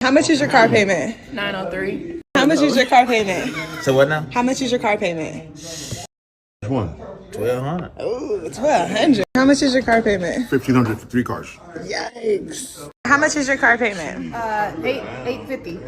How much is your car payment? 903. How much is your car payment? So what now? How much is your car payment? One. 1,200. Ooh, 1,200. How much is your car payment? 1,500 for 3 cars. Yikes. How much is your car payment? 850.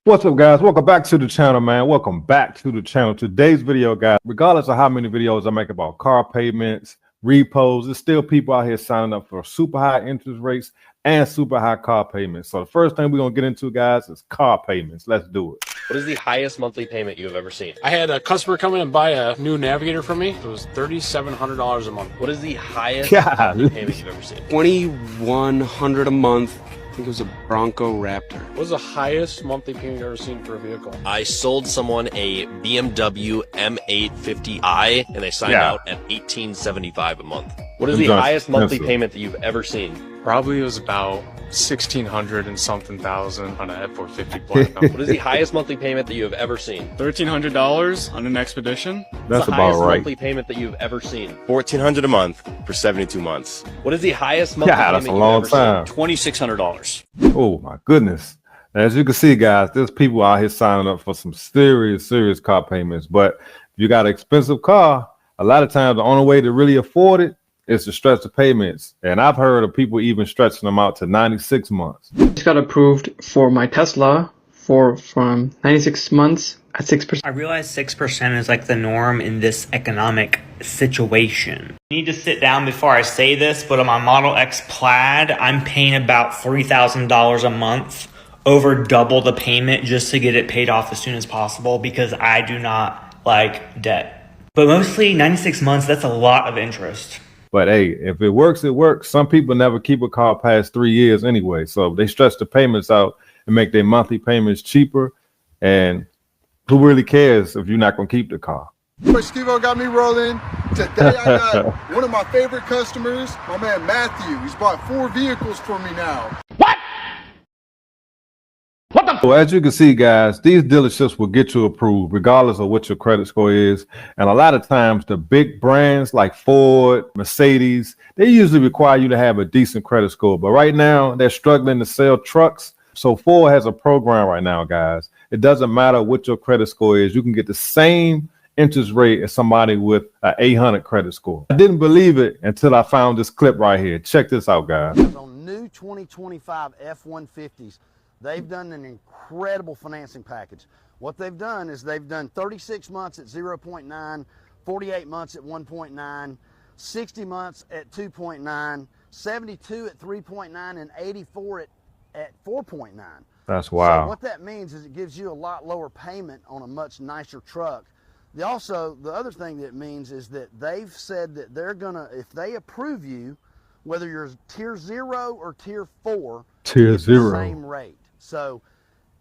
What's up, guys? Welcome back to the channel, man. Welcome back to the channel. Today's video, guys, regardless of how many videos I make about car payments, repos, there's still people out here signing up for super high interest rates and super high car payments. So the first thing we're going to get into, guys, is car payments. Let's do it. What is the highest monthly payment you have ever seen? I had a customer come in and buy a new Navigator for me. It was $3,700 a month. What is the highest God. monthly payment you've ever seen? $2,100 a month. I think it was a Bronco Raptor. What was the highest monthly payment you've ever seen for a vehicle? I sold someone a BMW M850i and they signed out at $1,875 a month. What is the highest monthly payment that you've ever seen? Probably it was about $1,600 and something thousand on a F450 Platinum. What is the highest monthly payment that you have ever seen? $1,300 on an Expedition. That's the about highest right. monthly payment that you've ever seen? $1,400 a month for 72 months. What is the highest monthly Yeah, payment that's a you've long ever time. seen? $2,600. Oh, my goodness. As you can see, guys, there's people out here signing up for some serious car payments. But if you got an expensive car, a lot of times the only way to really afford it is to stretch the payments. And I've heard of people even stretching them out to 96 months. Just got approved for my Tesla from 96 months at 6%. I realize 6% is like the norm in this economic situation. I need to sit down before I say this, but on my Model X Plaid, I'm paying about $3,000 a month, over double the payment just to get it paid off as soon as possible because I do not like debt. But mostly 96 months, that's a lot of interest. But hey, if it works, it works. Some people never keep a car past 3 years anyway. So they stretch the payments out and make their monthly payments cheaper. And who really cares if you're not going to keep the car? Steve-O got me rolling. Today I got one of my favorite customers, my man Matthew. He's bought 4 vehicles for me now. So as you can see, guys, these dealerships will get you approved regardless of what your credit score is. And a lot of times the big brands like Ford, Mercedes, they usually require you to have a decent credit score. But right now they're struggling to sell trucks. So Ford has a program right now, guys. It doesn't matter what your credit score is. You can get the same interest rate as somebody with an 800 credit score. I didn't believe it until I found this clip right here. Check this out, guys. On new 2025 F-150s, they've done an incredible financing package. What they've done is they've done 36 months at 0.9, 48 months at 1.9, 60 months at 2.9, 72 at 3.9, and 84 at 4.9. That's wow. So what that means is it gives you a lot lower payment on a much nicer truck. The other thing that it means is that they've said that they're gonna, if they approve you, whether you're tier 0 or tier 4, Tier it's the 0. same rate. So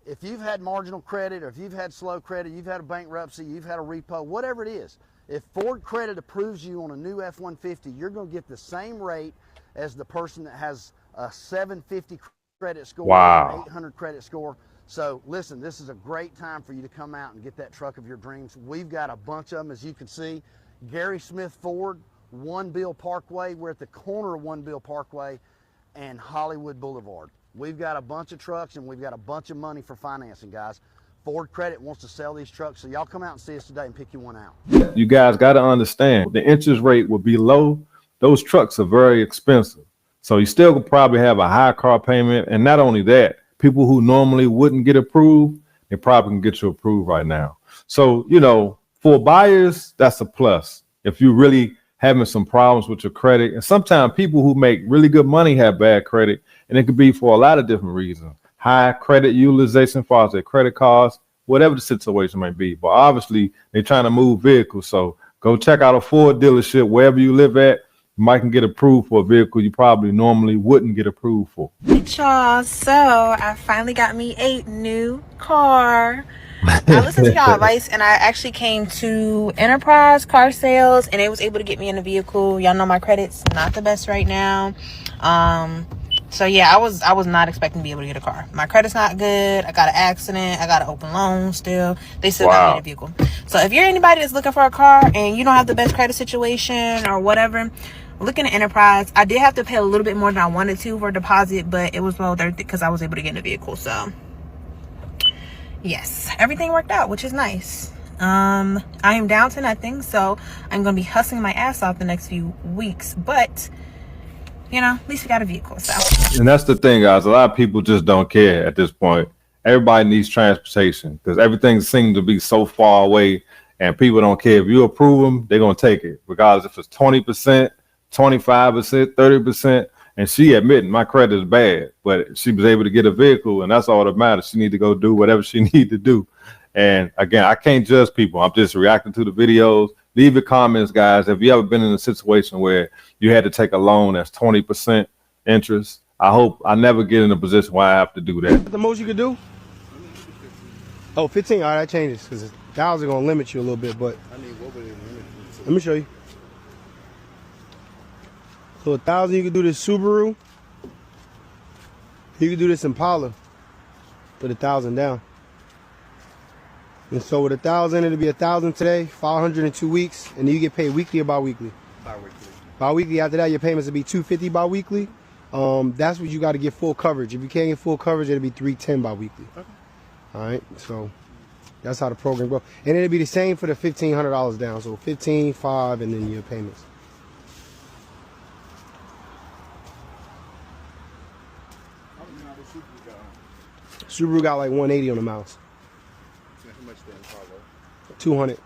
if you've had marginal credit, or if you've had slow credit, you've had a bankruptcy, you've had a repo, whatever it is, if Ford Credit approves you on a new F-150, you're going to get the same rate as the person that has a 750 credit score, Wow. or an 800 credit score. So listen, this is a great time for you to come out and get that truck of your dreams. We've got a bunch of them, as you can see. Gary Smith Ford, One Bill Parkway. We're at the corner of One Bill Parkway and Hollywood Boulevard. We've got a bunch of trucks and we've got a bunch of money for financing, guys. Ford Credit wants to sell these trucks, so y'all come out and see us today and pick you one out. You guys got to understand the interest rate will be low. Those trucks are very expensive. So you still could probably have a high car payment. And not only that, people who normally wouldn't get approved, they probably can get you approved right now. So, you know, for buyers, that's a plus. If you really having some problems with your credit, and sometimes people who make really good money have bad credit, and it could be for a lot of different reasons. High credit utilization, as far as their credit cards, whatever the situation may be. But obviously, they're trying to move vehicles. So go check out a Ford dealership wherever you live at. You might can get approved for a vehicle you probably normally wouldn't get approved for. Hey, y'all. So I finally got me a new car. I listened to y'all advice and I actually came to Enterprise Car Sales and they was able to get me in a vehicle. Y'all know my credit's not the best right now. So yeah, I was not expecting to be able to get a car. My credit's not good. I got an accident. I got an open loan still. They still got me in a vehicle. So if you're anybody that's looking for a car and you don't have the best credit situation or whatever, looking at Enterprise, I did have to pay a little bit more than I wanted to for a deposit, but it was well worth it because I was able to get in the vehicle. So yes, everything worked out, which is nice. I am down to nothing, so I'm gonna be hustling my ass off the next few weeks, but you know, at least we got a vehicle. So, and that's the thing, guys, a lot of people just don't care at this point. Everybody needs transportation because everything seems to be so far away, and people don't care. If you approve them, they're gonna take it, regardless if it's 20%, 25%, 30%. And she admitting my credit is bad, but she was able to get a vehicle, and that's all that matters. She need to go do whatever she need to do. And again, I can't judge people. I'm just reacting to the videos. Leave your comments, guys. Have you ever been in a situation where you had to take a loan that's 20% interest? I hope I never get in a position where I have to do that. The most you could do? Oh, 15. All right, that changes because 1,000 gonna limit you a little bit, but let me show you. So 1,000, you can do this Subaru. You can do this Impala. Put 1,000 down. And so with 1,000, it'll be 1,000 today, 500 in 2 weeks, and then you get paid weekly or bi-weekly. Bi-weekly. After that, your payments will be $250 bi-weekly. That's what you got to get full coverage. If you can't get full coverage, it'll be $310 bi-weekly. Okay. All right. So that's how the program goes, and it'll be the same for the $1,500 down. So 15, 5, and then your payments. Subaru got like 180 on the miles. 200.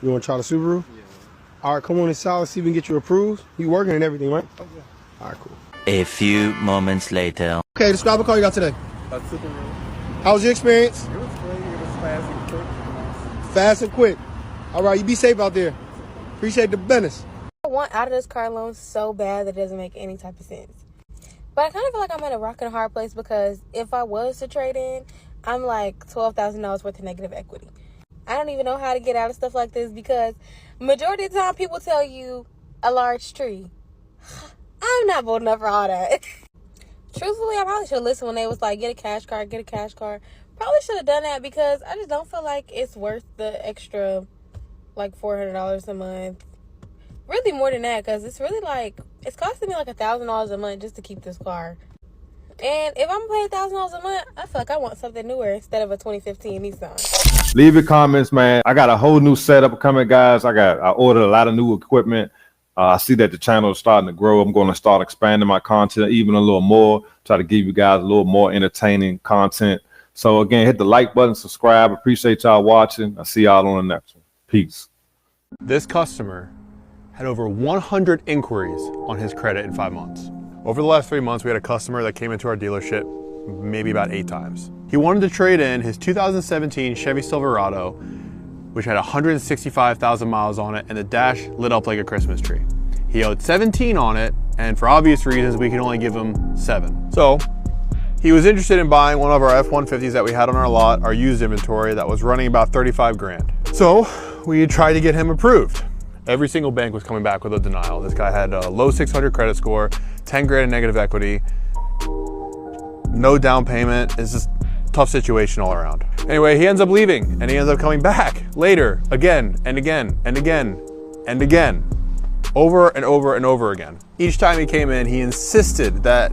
You want to try the Subaru? Yeah. All right, come on inside. Let's see if we can get you approved. You working and everything, right? Okay. All right, cool. A few moments later. Okay, describe the car you got today. A Subaru. How was your experience? It was great. It was fast and quick. Fast and quick. All right, you be safe out there. Appreciate the business. I want out of this car loan so bad that it doesn't make any type of sense. But I kind of feel like I'm at a rock and a hard place because if I was to trade in, I'm like $12,000 worth of negative equity. I don't even know how to get out of stuff like this because majority of the time people tell you a large tree. I'm not bold enough for all that. Truthfully, I probably should have listened when they was like, get a cash card, get a cash card. Probably should have done that because I just don't feel like it's worth the extra like $400 a month. Really more than that because it's really like, it's costing me like $1,000 a month just to keep this car. And if I'm paying $1,000 a month, I feel like I want something newer instead of a 2015 Nissan. Leave your comments, man. I got a whole new setup coming, guys. I ordered a lot of new equipment. I see that the channel is starting to grow. I'm going to start expanding my content even a little more, try to give you guys a little more entertaining content. So again, hit the like button, subscribe. Appreciate y'all watching. I'll see y'all on the next one. Peace. This customer had over 100 inquiries on his credit in 5 months. Over the last 3 months, we had a customer that came into our dealership maybe about 8 times. He wanted to trade in his 2017 Chevy Silverado, which had 165,000 miles on it, and the dash lit up like a Christmas tree. He owed 17 on it, and for obvious reasons, we could only give him 7. So he was interested in buying one of our F-150s that we had on our lot, our used inventory, that was running about 35 grand. So we tried to get him approved. Every single bank was coming back with a denial. This guy had a low 600 credit score, 10 grand in negative equity, no down payment. It's just a tough situation all around. Anyway, he ends up leaving and he ends up coming back later, again and again and again and again, over and over and over again. Each time he came in, he insisted that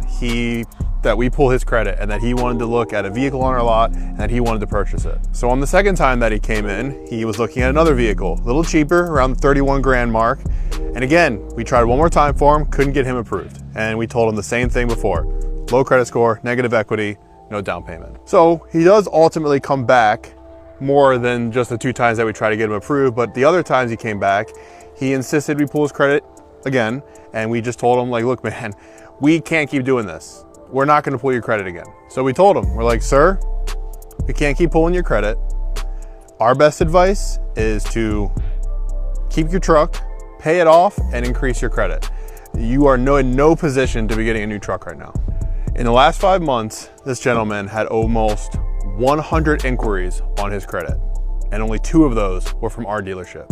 we pull his credit and that he wanted to look at a vehicle on our lot and that he wanted to purchase it. So on the second time that he came in, he was looking at another vehicle, a little cheaper, around the 31 grand mark. And again, we tried one more time for him, couldn't get him approved. And we told him the same thing before. Low credit score, negative equity, no down payment. So he does ultimately come back more than just the 2 times that we tried to get him approved, but the other times he came back, he insisted we pull his credit again. And we just told him, like, look, man, we can't keep doing this. We're not gonna pull your credit again. So we told him, we're like, sir, we can't keep pulling your credit. Our best advice is to keep your truck, pay it off, and increase your credit. You are in no position to be getting a new truck right now. In the last 5 months, this gentleman had almost 100 inquiries on his credit, and only 2 of those were from our dealership.